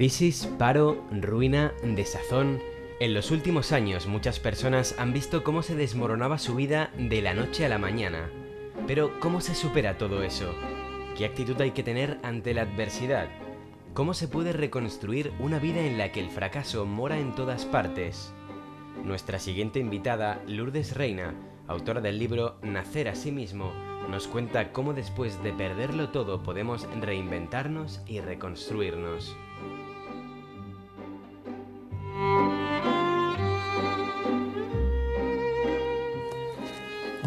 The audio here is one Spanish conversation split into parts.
Crisis, paro, ruina, desazón. En los últimos años muchas personas han visto cómo se desmoronaba su vida de la noche a la mañana. Pero ¿cómo se supera todo eso? ¿Qué actitud hay que tener ante la adversidad? ¿Cómo se puede reconstruir una vida en la que el fracaso mora en todas partes? Nuestra siguiente invitada, Lourdes Reina, autora del libro Nacer a sí mismo, nos cuenta cómo después de perderlo todo podemos reinventarnos y reconstruirnos.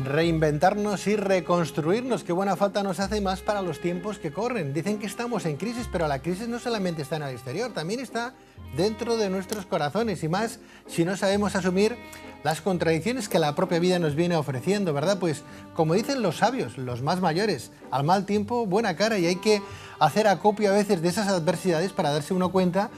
Reinventarnos y reconstruirnos, qué buena falta nos hace, más para los tiempos que corren. Dicen que estamos en crisis, pero la crisis no solamente está en el exterior, también está dentro de nuestros corazones, y más si no sabemos asumir las contradicciones que la propia vida nos viene ofreciendo, ¿verdad? Pues como dicen los sabios, los más mayores, al mal tiempo buena cara, y hay que hacer acopio a veces de esas adversidades para darse uno cuenta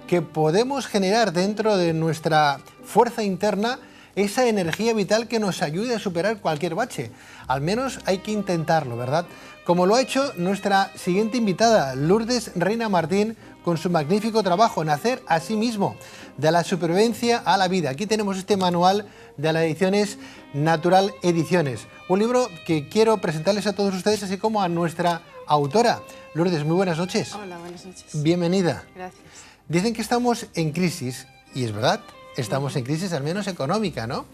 que podemos generar dentro de nuestra fuerza interna esa energía vital que nos ayude a superar cualquier bache. Al menos hay que intentarlo, ¿verdad? Como lo ha hecho nuestra siguiente invitada, Lourdes Reina Martín, con su magnífico trabajo Nacer a sí mismo, de la supervivencia a la vida. Aquí tenemos este manual de las ediciones Natural Ediciones, un libro que quiero presentarles a todos ustedes, así como a nuestra autora. Lourdes, muy buenas noches. Hola, buenas noches. Bienvenida. Gracias. Dicen que estamos en crisis, y es verdad. Estamos en crisis, al menos económica, ¿no?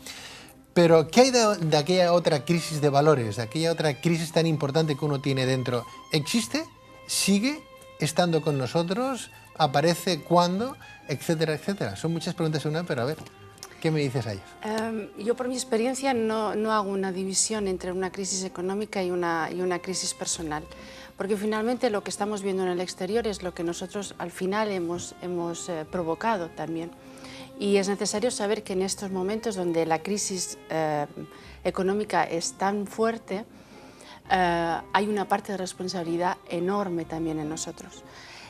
Pero ¿qué hay de aquella otra crisis de valores, de aquella otra crisis tan importante que uno tiene dentro? ¿Existe? ¿Sigue estando con nosotros? ¿Aparece cuándo? Etcétera, etcétera. Son muchas preguntas en una, pero a ver, ¿qué me dices a ellos? Yo, por mi experiencia, no hago una división entre una crisis económica y una crisis personal, porque finalmente lo que estamos viendo en el exterior es lo que nosotros al final hemos provocado también. Y es necesario saber que en estos momentos donde la crisis económica es tan fuerte, hay una parte de responsabilidad enorme también en nosotros.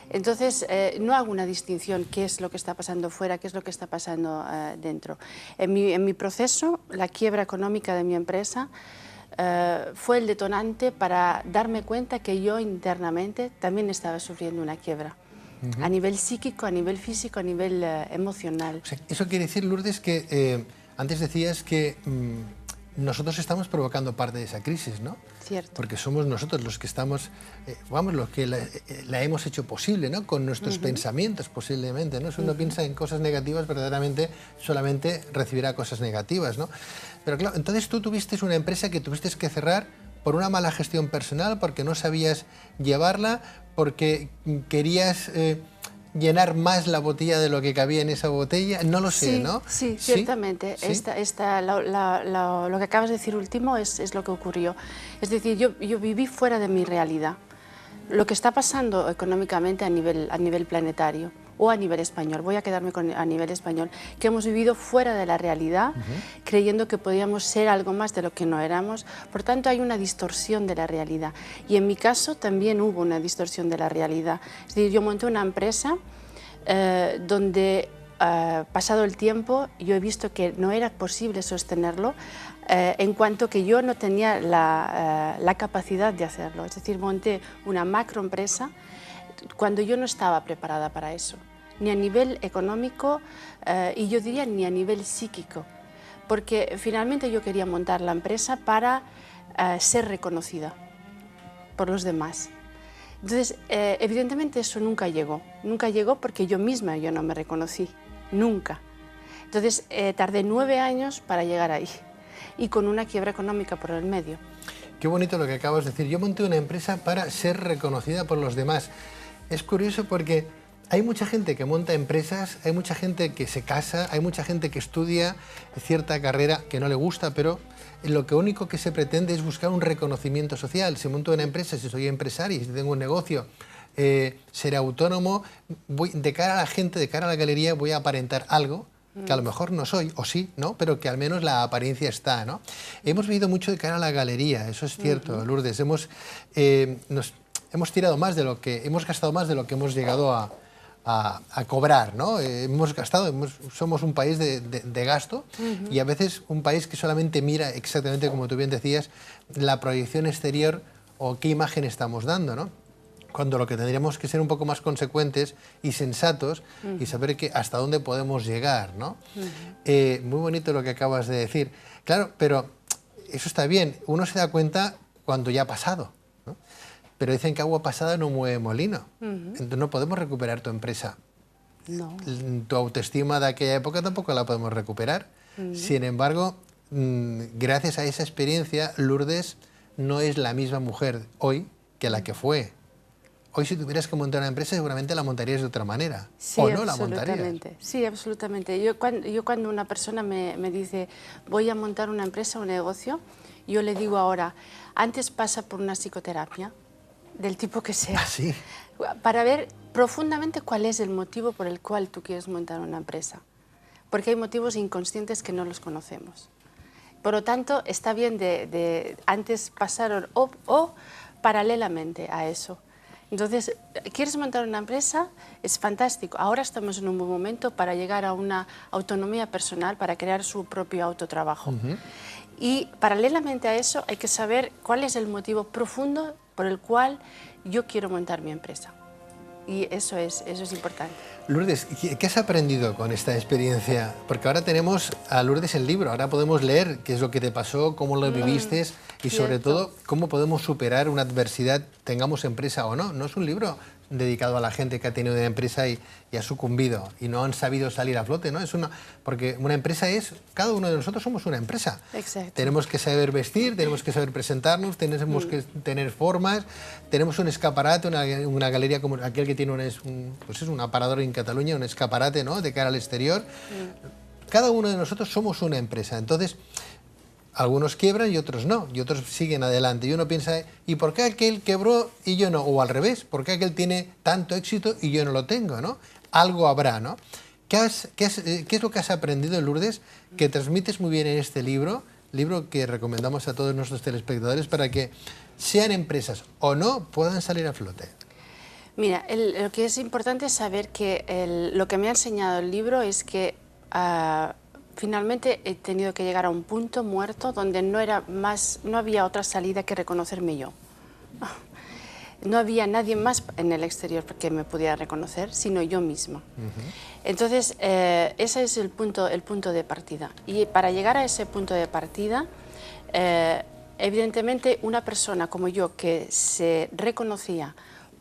Entonces, no hago una distinción qué es lo que está pasando fuera, qué es lo que está pasando dentro. En mi proceso, la quiebra económica de mi empresa fue el detonante para darme cuenta que yo internamente también estaba sufriendo una quiebra. A nivel psíquico, a nivel físico, a nivel emocional. O sea, eso quiere decir, Lourdes, que antes decías que nosotros estamos provocando parte de esa crisis, ¿no? Cierto. Porque somos nosotros los que estamos, los que la hemos hecho posible, ¿no? Con nuestros pensamientos, posiblemente, ¿no? Si uno piensa en cosas negativas, verdaderamente solamente recibirá cosas negativas, ¿no? Pero claro, entonces tú tuviste una empresa que tuviste que cerrar por una mala gestión personal, porque no sabías llevarla, porque querías llenar más la botella de lo que cabía en esa botella, no lo sé, sí, ¿no? Sí, ciertamente. ¿Sí? Lo que acabas de decir último es lo que ocurrió. Es decir, yo viví fuera de mi realidad. Lo que está pasando económicamente a nivel planetario o a nivel español, voy a quedarme a nivel español, que hemos vivido fuera de la realidad, creyendo que podíamos ser algo más de lo que no éramos. Por tanto, hay una distorsión de la realidad. Y en mi caso también hubo una distorsión de la realidad. Es decir, yo monté una empresa donde, pasado el tiempo, yo he visto que no era posible sostenerlo, en cuanto que yo no tenía la capacidad de hacerlo. Es decir, monté una macroempresa cuando yo no estaba preparada para eso, ni a nivel económico y yo diría ni a nivel psíquico, porque finalmente yo quería montar la empresa para ser reconocida por los demás. Entonces, evidentemente eso nunca llegó porque yo misma no me reconocí, nunca. Entonces, tardé 9 años para llegar ahí y con una quiebra económica por el medio. Qué bonito lo que acabas de decir. Yo monté una empresa para ser reconocida por los demás. Es curioso porque hay mucha gente que monta empresas, hay mucha gente que se casa, hay mucha gente que estudia cierta carrera que no le gusta, pero lo único que se pretende es buscar un reconocimiento social. Si monto una empresa, si soy empresario, si tengo un negocio, seré autónomo, de cara a la gente, de cara a la galería, voy a aparentar algo que a lo mejor no soy, o sí, ¿no? Pero que al menos la apariencia está, ¿no? Hemos vivido mucho de cara a la galería, eso es cierto, Lourdes. Hemos tirado más de lo que, hemos gastado más de lo que hemos llegado a cobrar, ¿no? Somos un país de gasto y a veces un país que solamente mira exactamente, como tú bien decías, la proyección exterior o qué imagen estamos dando, ¿no? cuando lo que tendríamos que ser un poco más consecuentes y sensatos y saber que hasta dónde podemos llegar, ¿no? Muy bonito lo que acabas de decir. Claro, pero eso está bien, uno se da cuenta cuando ya ha pasado, ¿no? Pero dicen que agua pasada no mueve molino, entonces no podemos recuperar tu empresa. No. Tu autoestima de aquella época tampoco la podemos recuperar. Sin embargo, gracias a esa experiencia, Lourdes no es la misma mujer hoy que la que fue. Hoy si tuvieras que montar una empresa seguramente la montarías de otra manera. Sí, ¿O no la montarías? Sí, absolutamente. Yo cuando una persona me dice voy a montar una empresa, un negocio, yo le digo ahora, antes pasa por una psicoterapia, del tipo que sea, ¿Ah, sí? para ver profundamente cuál es el motivo por el cual tú quieres montar una empresa. Porque hay motivos inconscientes que no los conocemos. Por lo tanto, está bien de antes pasar o paralelamente a eso. Entonces, ¿quieres montar una empresa? Es fantástico. Ahora estamos en un buen momento para llegar a una autonomía personal, para crear su propio autotrabajo. Y paralelamente a eso hay que saber cuál es el motivo profundo por el cual yo quiero montar mi empresa. Y eso es importante. Lourdes, ¿qué has aprendido con esta experiencia? Porque ahora tenemos a Lourdes el libro, ahora podemos leer qué es lo que te pasó, cómo lo viviste y sobre todo cómo podemos superar una adversidad, tengamos empresa o no. No es un libro dedicado a la gente que ha tenido una empresa y ha sucumbido y no han sabido salir a flote, ¿no? Porque una empresa cada uno de nosotros somos una empresa. Exacto. Tenemos que saber vestir, tenemos que saber presentarnos, tenemos que tener formas, tenemos un escaparate, una galería como aquel que tiene un aparador en Cataluña, un escaparate, ¿no?, de cara al exterior. Cada uno de nosotros somos una empresa, entonces algunos quiebran y otros no, y otros siguen adelante. Y uno piensa, ¿y por qué aquel quebró y yo no? O al revés, ¿por qué aquel tiene tanto éxito y yo no lo tengo, ¿no? Algo habrá, ¿no? ¿Qué es lo que has aprendido, Lourdes, que transmites muy bien en este libro que recomendamos a todos nuestros telespectadores para que sean empresas o no puedan salir a flote? Mira, lo que es importante es saber que lo que me ha enseñado el libro es que finalmente he tenido que llegar a un punto muerto donde no había otra salida que reconocerme yo. No había nadie más en el exterior que me pudiera reconocer, sino yo misma. Entonces, ese es el punto de partida. Y para llegar a ese punto de partida, evidentemente una persona como yo que se reconocía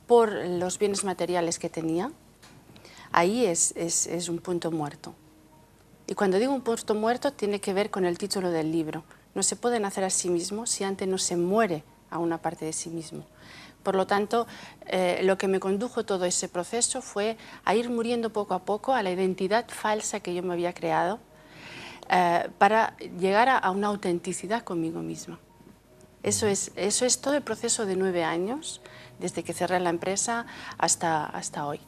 por los bienes materiales que tenía, ahí es un punto muerto. Y cuando digo un punto muerto, tiene que ver con el título del libro. No se puede nacer a sí mismo si antes no se muere a una parte de sí mismo. Por lo tanto, lo que me condujo todo ese proceso fue a ir muriendo poco a poco a la identidad falsa que yo me había creado para llegar a una autenticidad conmigo misma. Eso es todo el proceso de 9 años, desde que cerré la empresa hasta hoy.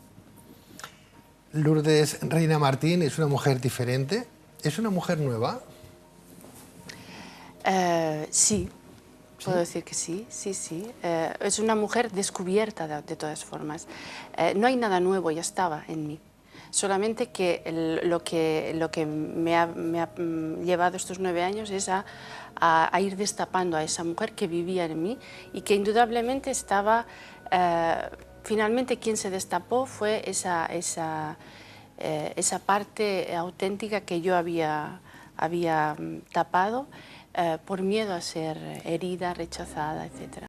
Lourdes Reina Martín es una mujer diferente, ¿es una mujer nueva? Sí, puedo decir que sí. Es una mujer descubierta de todas formas. No hay nada nuevo, ya estaba en mí. Solamente que lo que me ha llevado estos 9 años es a ir destapando a esa mujer que vivía en mí y que indudablemente estaba... Finalmente quien se destapó fue esa parte auténtica que yo había tapado por miedo a ser herida, rechazada, etc.